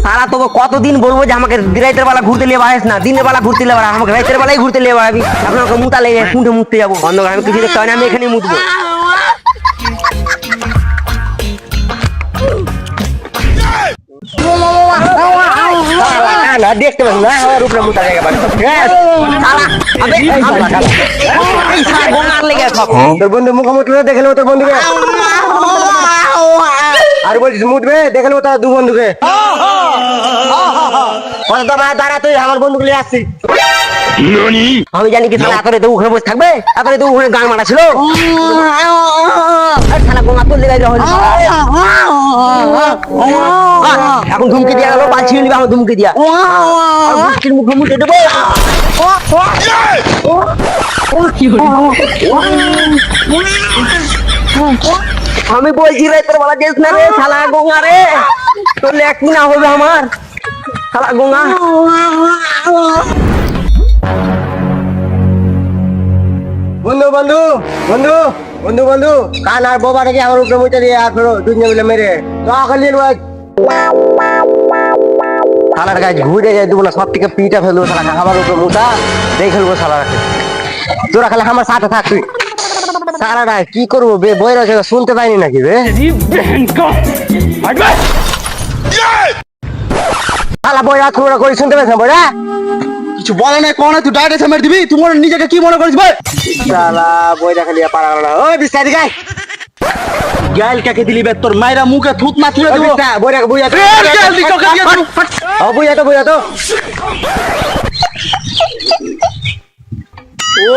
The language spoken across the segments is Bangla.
সারা তোকে কতদিন বলবো যে আমাকে রাতের বেলা ঘুরতে নিয়ে বাড়াস না, দিনের বেলা ঘুরতে নিয়ে বাড়া, আমাকে রাতের বেলায় ঘুরতে নিয়ে বাড়াবি। আপনাকে মুতা লেগে কুঁটে মুততে যাবো অন্ধকার, আমি কিছু দেখতে হয় না, আমি এখানেই মুতবো। দেখতে পাচ্ছি না আমার উপরে মুতা জায়গা পারে তোর বন্ধু মুখোমুখি দেখে নেবো তোর বন্ধুকে, আর বলছিস মুতবে দেখে নেবো তার দু বন্ধুকে। দাঁড়া তুই আমার বন্ধুকে নিয়ে আসছি। আমি জানি কি তাহলে এত ওখানে বসে থাকবে, এত ওখানে গান মারা ছিল এখন ধুমকি দিয়া গেল, বাঁচিয়ে নিবে আমার ধুমকি দিয়া মুখে মুখে দেবো। আমি বলছি রাতের বেলা যেস না রে শালা গোঙা রে, তোর একই না হবে আমার শালা গোঙা। বন্ধু বন্ধু বন্ধু বন্ধু বন্ধু কান আর বোবা নাকি আমার উপরে মুচে দিয়ে আর ফেরো দুজনে মিলে মেরে খালি শালার গাছ ঘুরে যায় দেবো না, সব থেকে পিটা ফেলবো শালা আমার উপরে মুটা দেখে ফেলবো শালাকে। তোরা খালি আমার সাথে থাক তুই। সারাটা কি করবো বে, বই রয়েছে শুনতে পাইনি নাকি বে? শালা বই রাত করে শুনতে পাইছ না বইরা? কিছু বলে না কোন তুই ডাইরেক্ট মেরে দিবি, তুই মনে নিজেকে কি মনে করিস ভাই? শালা বইটা খালি পারা গেল না। ওই বিস্তারি গাই গাইল কাকে দিলি বে, তোর মাইরা মুখে থুত মাছিয়ে দিব। বইটা বুঝা তো গাইল দি কাকে দিয়ে দিব? ও বুঝা তো ও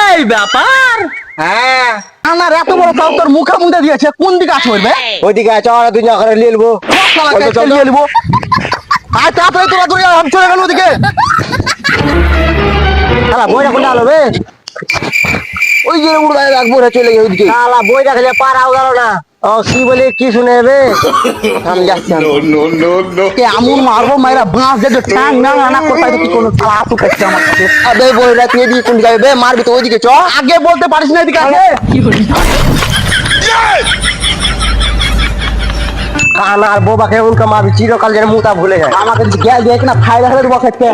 এই ব্যাপার। হ্যাঁ আমার এত বড় সাউথ তোর মুখে মুদে দিয়েছে, কোন দিকে আছ করবে? ওইদিকে আছে ওরা দুজন করে নিয়ে নেবো। চল নিয়ে নেবো। আর তারপরে তোরা দুই আমি চলে গেল ওদিকে। শালা বইটা কোনটা হলো বে? ওই যে উড়ায় রাখবো রে, চলে গেল ওদিকে। শালা বইটা খালি পারাও গেল না। ও কি বলে কি শুনে বে? আমি যাচ্ছি। কে আমুর মারবো মাইরা বাঁশ যে ঠ্যাং না না কোথায় কি কোন শালা আসু কাছে আমার কাছে। আবে বইটা তুই এদিকে কোন যাবে বে? মারবি তো ওইদিকে চ। আগে বলতে পারিস না এদিকে আগে। কান আর বোবাকে উনকা মারবি চিরকাল যেন মুতা ভুলে যায়। আমাকে গ্যাস দিয়ে না ফায়দা হয়ে দেবো খেতে।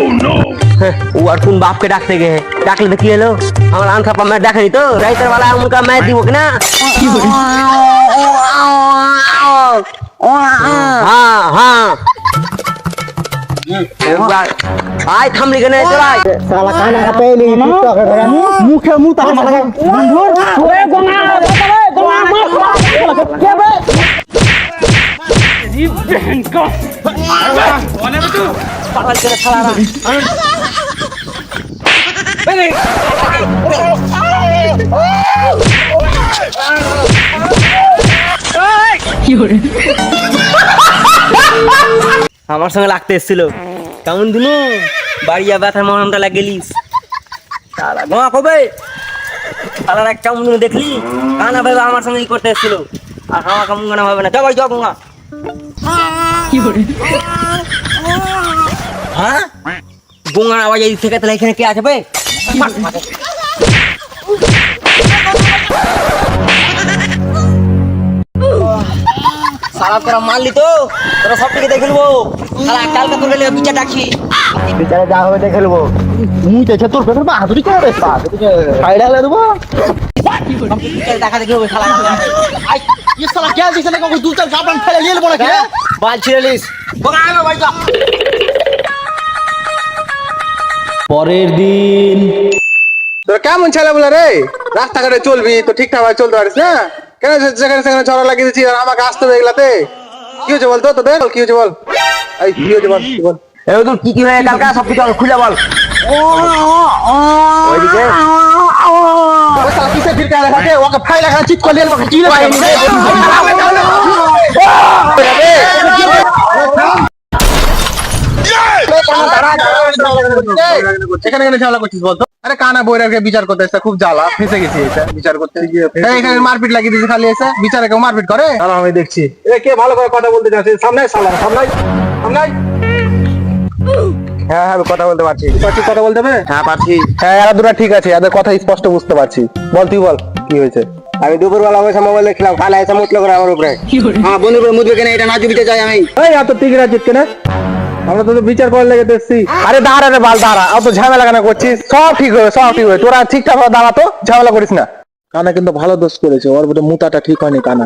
ও আর কোন বাপকে ডাকতে গে, ডাকলে তো কি হলো? আমার আনখা পাম্মা ডাকেনি তো রাইতের বেলা উনকা মার দিব কিনা? হ্যাঁ হ্যাঁ আয় থামলি কেন? চলাই শালা কানা হাতে নি মুখে মুতা আমার লাগে বন্ধুর ওরে গোনা গোনা কে বে জি বহন কো ওনে তুই পাগল করে শালা আমার সঙ্গে লাগতে এসেছিল কেমন দিনু বাড়িয়া ব্যথার মরমটা লাগেলিস শালা গোয়া কবে শালার এক কেমন দিনু দেখলি কানা ভাবে আমার সঙ্গে করতে এসেছিল আর আমার কেমন গানা হবে না যাও বাড়ি যাও গোয়া। হ্যাঁ গোঙার আওয়াজ এই থেকে তাহলে এখানে কে আছে বে? সারা তোরা মারলি তো তোরা সব থেকে দেখে নেবো। কালকে তোর গেলে বিচার ডাকি, বিচারে যা হবে দেখে নেবো। মুইতেছে তোর পেছনে বাহাদুরি করে রে ফায়দা হলে দেবো। বিচারে দেখা দেখে নেবো শালা। আই এই শালা গ্যাস দিছে না কোন দুল চাল কাপড় ফেলে নিয়ে নেবো নাকি রে? বাল ছিড়েলিস পরের দিন তোর কেমন ছেলে বলে রে, রাস্তাঘাটে চলবি তো ঠিকঠাক ভাবে চলতে পারিস না কেন? যেখানে সেখানে ছড়া লাগিয়ে দিচ্ছি আর আমাকে আসতে হবে এগুলাতে। কি হয়েছে বল তো তোদের, কি হয়েছে বল? এই কি হয়েছে বল বল। এই তোর কি হয়ে কালকা সব কিছু খুলে বল। ওইদিকে ওই শালা কিসে ফিরকা দেখাচ্ছে, ওকে ফাইল এখানে চিট করে নিয়ে নেবো কি রে? এখানে এখানে ঝামেলা করছিস বলতো? আরে কানা বইরাকে বিচার করতে এসে খুব জ্বালা, ফেসে গেছি এটা বিচার করতে গিয়ে। এখানে মারপিট লাগিয়ে দিয়েছে খালি এসে, বিচারে কেউ মারপিট করে? আমি দেখছি কে ভালো করে কথা বলতে চাচ্ছিস, সামনে সামনে সামনে। হ্যাঁ আমি কথা বলতে পারছি। কথা বলতে হবে? হ্যাঁ পারছি। হ্যাঁ এরা দুটো ঠিক আছে, এদের কথা স্পষ্ট বুঝতে পারছি। বল তুই বল কি হয়েছে? আমি দুপুরবেলা বসে মোবাইল দেখছিলাম, কানা এসে মুতলো করে আমার উপরে। হ্যাঁ, বন্ধুর উপরে মুতবে কেন, এটা না জুবিতে চাই আমি। এই এত টিকরা চিৎকে না, আমরা তো বিচার করার লেগে দেখছি। আরে দাঁড়া রে বাল, দাঁড়া, অত ঝামেলা কেন করছিস? সব ঠিক হবে, সব ঠিক হবে, তোরা ঠিকঠাক ভাবে দাঁড়া, তো ঝামেলা করিস না। কানা কিন্তু ভালো দোষ করেছে, ওর বোধহয় মুতাটা ঠিক হয়নি। কানা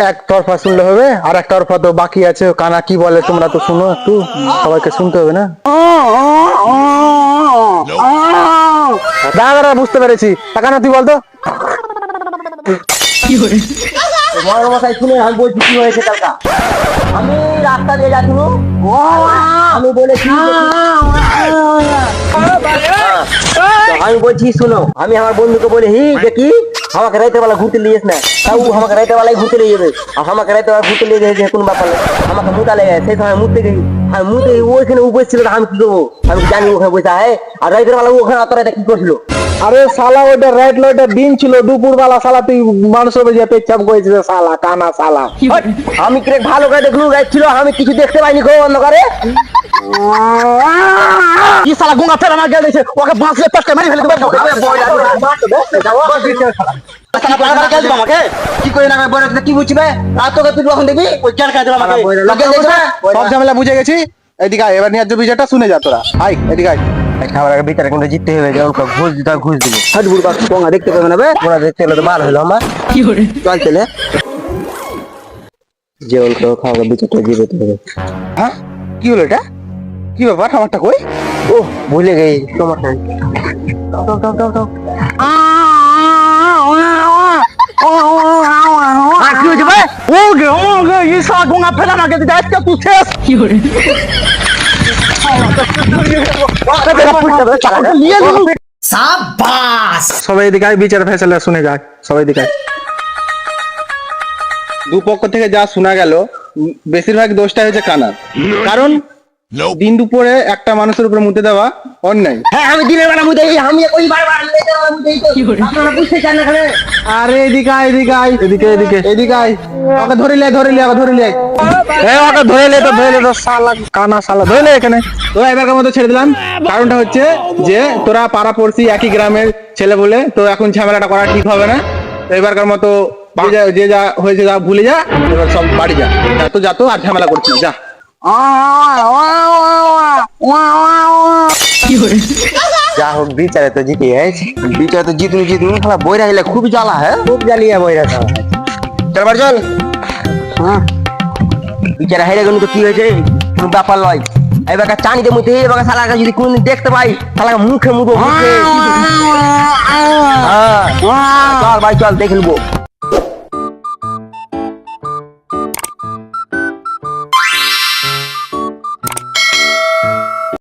এক তরফা শুনলে হবে, আর এক তরফা তো বাকি আছে। কানা কি বলে তোমরা তো শুনো, একটু সবাইকে শুনতে হবে না। দাঁড়া, বুঝতে পেরেছি। কানা তুই বলতো। বড় মশাই শুনে আমি বলছি কি হয়েছে কালকা। আমি রাস্তা দিয়ে যাচ্ছিল, আমি বলেছি আমি বলছি শোনো, আমি আমার বন্ধুকে বলে দেখি আমাকে রাইতে বেলা ঘুরতে লিয়েছ না, তাও আমাকে রাইতে বেলায় ঘুরতে লিয়ে যাবে। আর আমাকে রাইতে বেলা ঘুরতে লিয়ে যাবে কোন ব্যাপার না, আমাকে মুতা লেগে সেই সময় মুততে গেছি। আমি মুতে ওইখানে উপর ছিল, আমি কি করবো, আমি জানি ওখানে বসে হ্যাঁ। আর রাইতের বেলা ওখানে অতটা কি করছিল? আরে শালা ওইটা রাইট লইটা দিন ছিল, দুপুর বেলা শালা তুই মানুষের বেজে পেচ্ছাপ করেছিস শালা, কানা শালা। আমি কি ভালো করে দেখলু গাইড ছিল, আমি কিছু দেখতে পাইনি গো অন্ধকারে। কি শালা গুঙ্গা ফেরা না গেছে, ওকে বাঁচলে পেটকে মেরে ফেলে দেবে। আমাকে কি করে না বলে কি বুঝছি ভাই, আর তোকে তুই কখন দেখবি ওই চার কাজ আমাকে সব ঝামেলা বুঝে গেছি। এদিকে আয়, এবার নিয়ে বিচারটা শুনে যা তোরা। আয় এদিকে আয়। খাবার আগে ভিতরে কিন্তু জিততে হবে, যেমন ঘুষ দিতে ঘুষ দিবি। হাজবুর কাজ পোঙা দেখতে পাবে না, পোঙা দেখতে হলে তো বার হলো আমার চল চলে যেমন খাওয়া বিচারটা জিতে হবে। হ্যাঁ কি হলো এটা? কি ব্যাপার, আমারটা কই? ও ভুলে গেই তোমার কি হয়েছে ভাই? ও গে এই শালা গুঙ্গা ফেরা না গেছে, আজকে তুই শেষ। কি হলো? সবাই এদিকে আয়, বিচার ফেসলা শুনে যাক। সবাই এদিকে আয়। দুপক্ষ থেকে যা শোনা গেল, বেশিরভাগ দোষটা হয়েছে কানার। কারণ দিন দুপুরে একটা মানুষের উপরে মুতে দেওয়া অন্যায়। হ্যাঁ, আমি দিনের বেলা মুতে আমি ওই বারবার আপনারা বুঝতে চান না কেন? আরে এদিকে আয়, এদিকে আয়, এদিকে এদিকে এদিকে আয়। ওকে ধরে লে, ধরে লে, ওকে ধরে লে। ওকে ধরে লে, তো ধরে লে, তো শালা কানা শালা ধরে লে এখানে। তো এবারকার মতো ছেড়ে দিলাম। কারণটা হচ্ছে যে তোরা পাড়া পড়শি একই গ্রামের ছেলে বলে, তো এখন ঝামেলাটা করা ঠিক হবে না। তো এবারকার মতো যে যা হয়েছে যা ভুলে যা, এবার সব বাড়ি যা। তো যা, তো আর ঝামেলা করছিস যা। যা হোক বিচারে তো জিতে গেছে, বিচারে তো জিতনি খেলা বইরা গেলে খুব জ্বালা, হ্যাঁ খুব জ্বালিয়া বইরা চল বার চল। হ্যাঁ বিচারে হেরে গেল তো কি হয়েছে, কোনো ব্যাপার নয়। এবার চানিতে মুতে এবার শালাকে যদি কোনদিন দেখতে পাই, শালাকে মুখে মুখে চল ভাই চল দেখে নেবো।